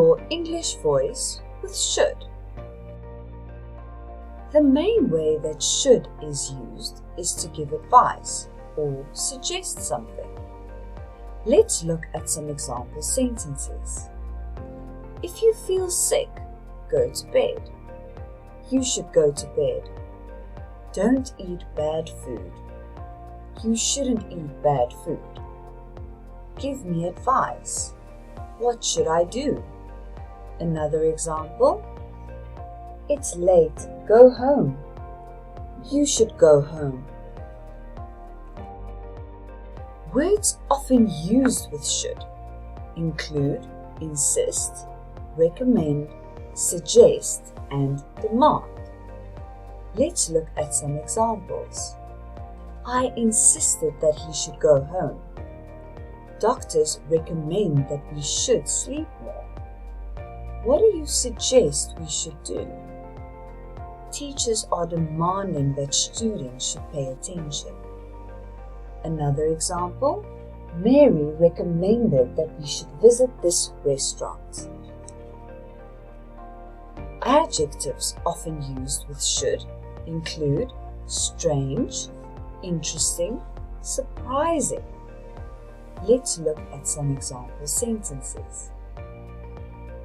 your English voice with should. The main way that should is used is to give advice or suggest something. Let's look at some example sentences. If you feel sick, go to bed. You should go to bed. Don't eat bad food. You shouldn't eat bad food. Give me advice. What should I do? Another example. It's late. Go home. You should go home. Words often used with should include insist, recommend, suggest, and demand. Let's look at some examples. I insisted that he should go home. Doctors recommend that we should sleep more. What do you suggest we should do? Teachers are demanding that students should pay attention. Another example, Mary recommended that we should visit this restaurant. Adjectives often used with should include strange, interesting, surprising. Let's look at some example sentences.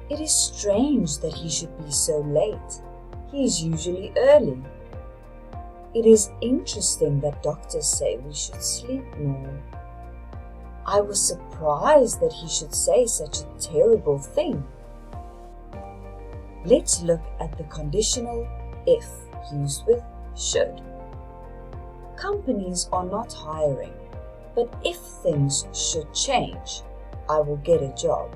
It is strange that he should be so late. He is usually early. It is interesting that doctors say we should sleep more. I was surprised that he should say such a terrible thing. Let's look at the conditional if used with should. Companies are not hiring, but if things should change, I will get a job.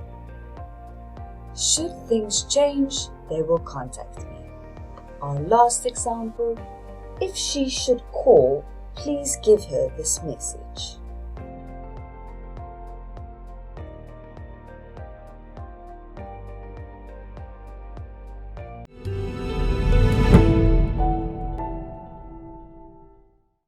Should things change, they will contact me. Our last example, if she should call, please give her this message.